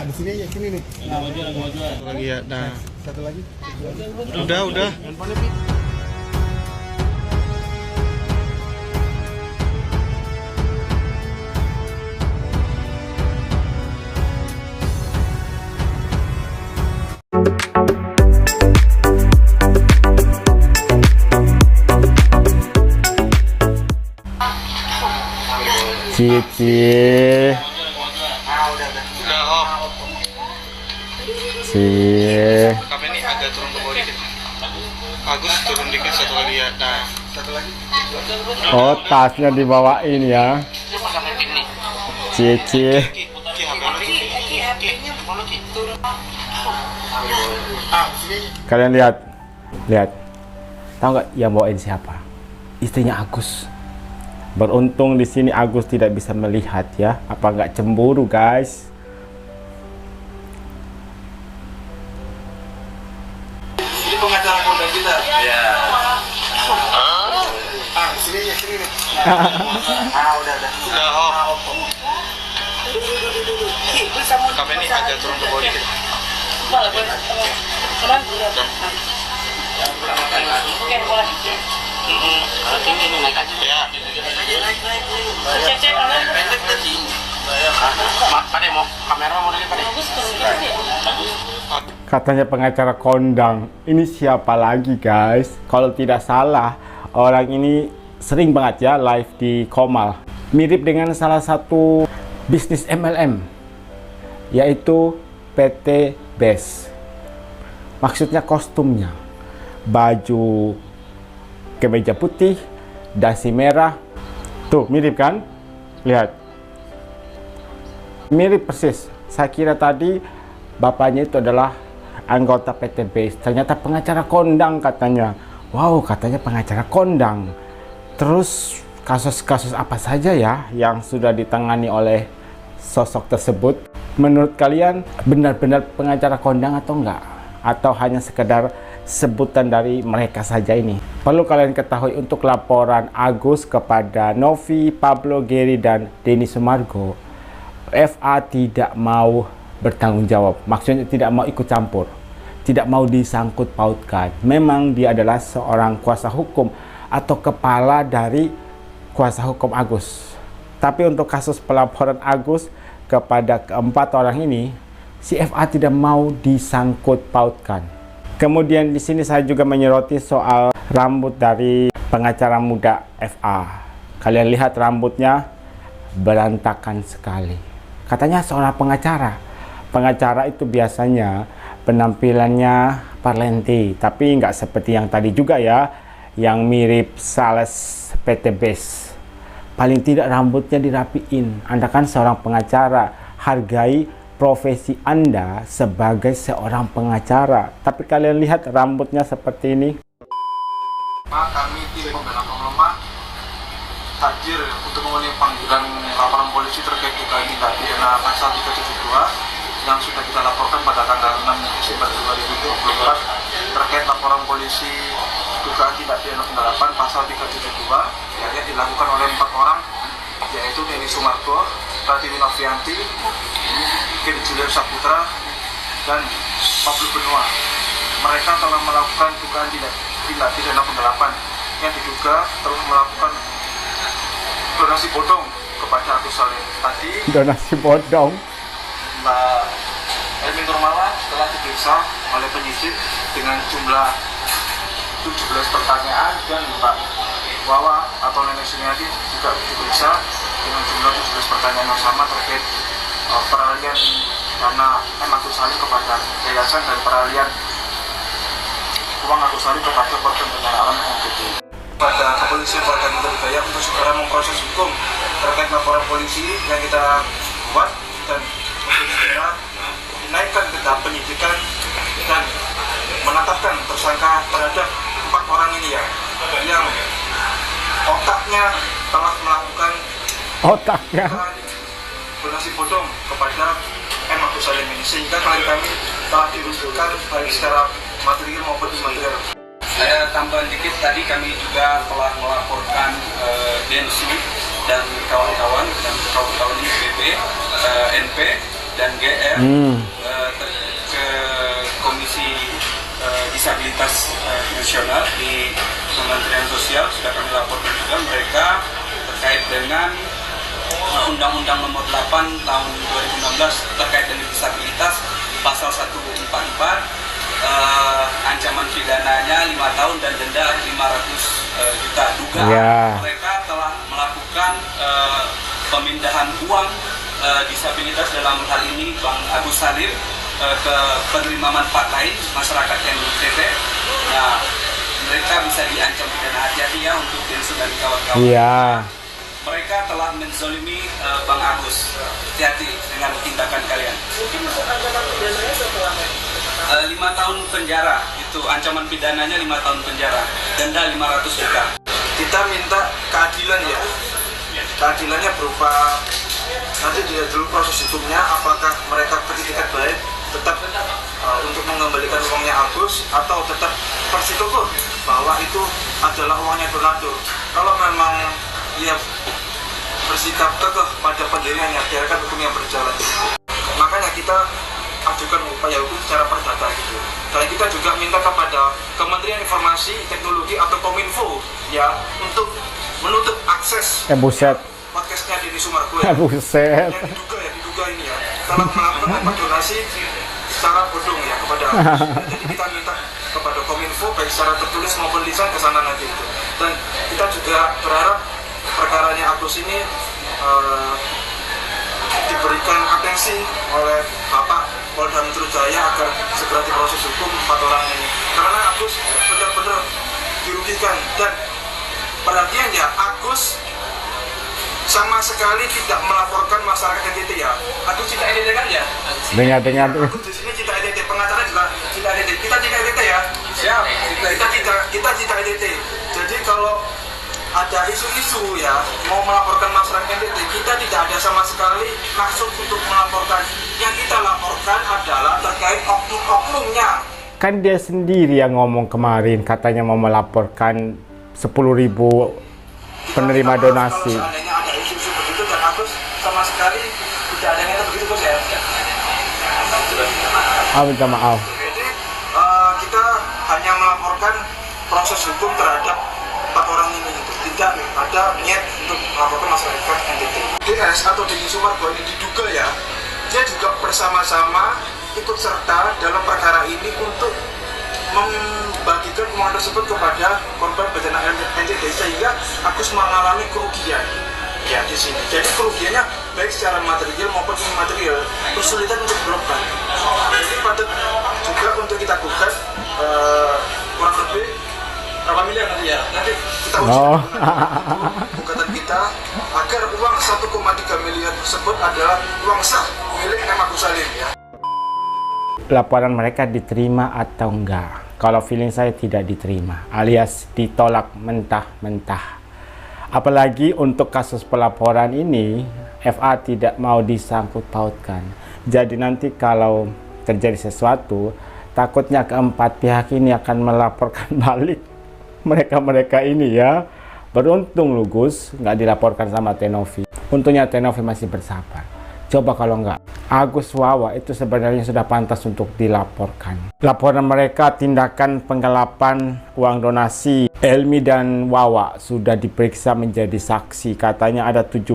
di sini aja, sini nih. Satu lagi ya. Nah, Satu lagi. udah. Handphonenya Pi. Cie. Udah off. Cie. Kami ini agak turun ke bawah dikit. Agus turun dikit satu lagi ya. Nah, satu lagi. Oh, tasnya dibawain ya. Cie. Ki, HP lu Ki. Kalian lihat. Tahu nggak yang bawain siapa? Istrinya Agus. Beruntung di sini Agus tidak bisa melihat ya. Apa nggak cemburu, guys? Ini pengacara kondang kita. Ya. Sini aja, sini nih. Udah off. Kami ini agak turun ke bawah dikit. Kalau tinggi ini naik aja. Ya. Pade mau kamera mau dari Pade. Katanya pengacara kondang. Ini siapa lagi, guys? Kalau tidak salah, orang ini sering banget ya live di Komal. Mirip dengan salah satu bisnis MLM, yaitu PT Best. Maksudnya kostumnya, baju kemeja putih, dasi merah. Tuh, mirip kan? Lihat. Mirip persis. Saya kira tadi bapaknya itu adalah anggota PT Best. Ternyata pengacara kondang katanya. Wow, katanya pengacara kondang. Terus kasus-kasus apa saja ya yang sudah ditangani oleh sosok tersebut? Menurut kalian benar-benar pengacara kondang atau enggak? Atau hanya sekedar sebutan dari mereka saja ini? Perlu kalian ketahui, untuk laporan Agus kepada Novi, Pablo, Gary, dan Denny Sumargo, FA tidak mau bertanggung jawab. Maksudnya tidak mau ikut campur, tidak mau disangkut pautkan. Memang dia adalah seorang kuasa hukum atau kepala dari kuasa hukum Agus. Tapi untuk kasus pelaporan Agus kepada keempat orang ini, si FA tidak mau disangkut pautkan. Kemudian di sini saya juga menyoroti soal rambut dari pengacara muda FA. Kalian lihat rambutnya berantakan sekali. Katanya seorang pengacara. Pengacara itu biasanya penampilannya parlente, tapi nggak seperti yang tadi juga ya, yang mirip sales PT Best. Paling tidak rambutnya dirapiin. Anda kan seorang pengacara, hargai profesi Anda sebagai seorang pengacara. Tapi kalian lihat rambutnya seperti ini. Kami tim pembela lemah hadir untuk memenuhi panggilan laporan polisi terkait dugaan tindak pidana pasal 372 yang sudah kita laporkan pada tanggal 6 Desember 2024 terkait laporan polisi dugaan tindak pidana penggelapan pasal 372 yang dilakukan oleh 4 orang, yaitu Denny Sumargo, Pratiwi Novianti, Gary Julian Saputra, dan Pablo Benua. Mereka telah melakukan dugaan tindak pidana penggelapan yang diduga telah melakukan donasi bodong kepada Agus Salim. Tadi Donasi bodong. Mbak Elmi Nurmala telah diperiksa oleh penyidik dengan jumlah 17 pertanyaan, dan Mbak Wawa atau Nenek Sumiati juga diperiksa dengan jumlah 17 pertanyaan yang sama terkait peralihan dana Agus Salim kepada yayasan dan peralihan uang Agus Salim kepada korban bencana alam NTT. Pada kepolisian Polda Metro Jaya untuk segera memproses hukum terkait laporan polisi yang kita buat, dan untuk segera dinaikkan ke tahap penyidikan dan menetapkan tersangka terhadap 4 orang ini ya, yang otaknya telah melakukan donasi bodong kepada Agus Salim ini, sehingga klien kami telah dirugikan baik secara material maupun imaterial. Saya tambahan dikit, tadi kami juga telah melaporkan Densi dan kawan-kawan ini BP, NP dan GR ke Komisi Disabilitas Nasional di Kementerian Sosial. Sudah kami laporkan juga mereka terkait dengan Undang-Undang Nomor 8 Tahun 2016 terkait dengan disabilitas, pasal 144, ancaman pidananya 5 tahun dan denda 500 juta. Dugaan mereka telah melakukan pemindahan uang disabilitas, dalam hal ini Bang Agus Salim, ke penerima manfaat lain masyarakat NTT. Nah, mereka bisa diancam pidana. Hati-hati ya untuk Densu dan kawan-kawan. Mereka telah menzolimi Bang Agus. Hati-hati dengan tindakan kalian. 5 tahun penjara, itu ancaman pidananya 5 tahun penjara, denda 500 juta. Kita minta keadilan ya. Keadilannya berupa nanti dilihat dulu proses hukumnya, apakah mereka bertindak baik tetap untuk mengembalikan uangnya Agus, atau tetap bersikukuh bahwa itu adalah uangnya donatur. Kalau memang dia bersikap kekeh pada pendiriannya, biarkan hukum yang berjalan. Makanya kita ajukan upaya hukum secara perdata gitu. Dan kita juga minta kepada Kementerian Informasi Teknologi atau Kominfo ya untuk menutup akses podcastnya Deddy Sumargo ya. Yang diduga ini ya telah melakukan donasi secara bodong ya kepada jadi kita minta kepada Kominfo baik secara tertulis maupun lisan ke sana nanti itu. Dan kita juga berharap perkaranya Agus ini diberikan atensi oleh Bapak Polda Metro Jaya agar segera diproses hukum 4 orang ini, karena Agus benar-benar dirugikan. Dan perhatian ya, Agus sama sekali tidak melaporkan masyarakat NTT ya. Agus tidak NTT kan ya? Dengar. Agus di sini tidak NTT, pengacara juga tidak NTT. Kita tidak NTT ya. Siap. Kita tidak NTT. Jadi kalau ada isu-isu ya mau melaporkan masyarakat NTT, kita tidak ada sama sekali maksud untuk melaporkan. Yang kita laporkan adalah terkait oknum-oknumnya. Kan dia sendiri yang ngomong kemarin katanya mau melaporkan 10.000 penerima donasi. Kalau seandainya ada isu-isu begitu dan Agus sama sekali tidak ada yang begitu Gus ya. Minta maaf. Jadi kita hanya melaporkan proses hukum terhadap 4 orang ini itu. Tidak ada niat untuk melaporkan masyarakat NTT. DS atau Deddy Sumargo ini diduga ya, dia juga bersama-sama ikut serta dalam perkara ini untuk membagikan uang tersebut kepada korban bencana NTT sehingga Agus mengalami kerugian ya di sini. Jadi kerugiannya baik secara material maupun imaterial, kesulitan untuk berobat. Jadi patut juga untuk kita gugat kurang lebih berapa miliar nanti ya? Nanti kita uji gugatan kita agar uang 1,3 miliar tersebut adalah uang sah milik Agus Salim ya. Laporan mereka diterima atau enggak? Kalau feeling saya tidak diterima, alias ditolak mentah-mentah. Apalagi untuk kasus pelaporan ini, FA tidak mau disangkut pautkan. Jadi nanti kalau terjadi sesuatu, takutnya keempat pihak ini akan melaporkan balik mereka ini ya. Beruntung lu Gus, nggak dilaporkan sama Tenovi. Untungnya Tenovi masih bersabar. Coba kalau enggak, Agus Wawa itu sebenarnya sudah pantas untuk dilaporkan. Laporan mereka tindakan penggelapan uang donasi. Elmi dan Wawa sudah diperiksa menjadi saksi. Katanya ada 17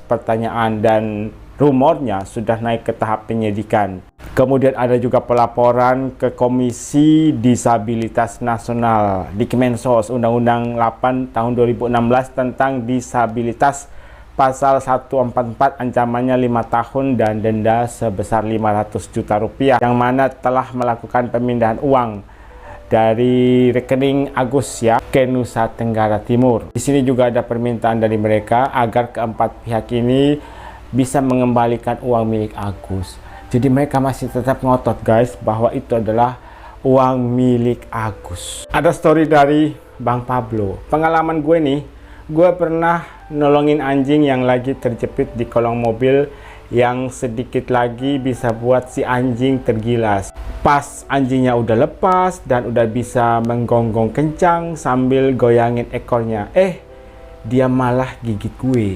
pertanyaan dan rumornya sudah naik ke tahap penyidikan. Kemudian ada juga pelaporan ke Komisi Disabilitas Nasional di Kemensos, Undang-Undang 8 tahun 2016 tentang disabilitas. Pasal 144 ancamannya 5 tahun dan denda sebesar 500 juta rupiah, yang mana telah melakukan pemindahan uang dari rekening Agus ya ke Nusa Tenggara Timur. Di sini juga ada permintaan dari mereka agar keempat pihak ini bisa mengembalikan uang milik Agus. Jadi mereka masih tetap ngotot guys bahwa itu adalah uang milik Agus. Ada story dari Bang Pablo. Pengalaman gue nih, gue pernah nolongin anjing yang lagi terjepit di kolong mobil yang sedikit lagi bisa buat si anjing tergilas. Pas anjingnya udah lepas dan udah bisa menggonggong kencang sambil goyangin ekornya, dia malah gigit gue.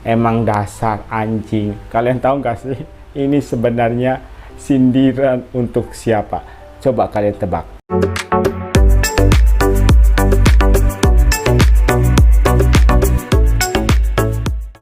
Emang dasar anjing. Kalian tahu gak sih ini sebenarnya sindiran untuk siapa? Coba kalian tebak.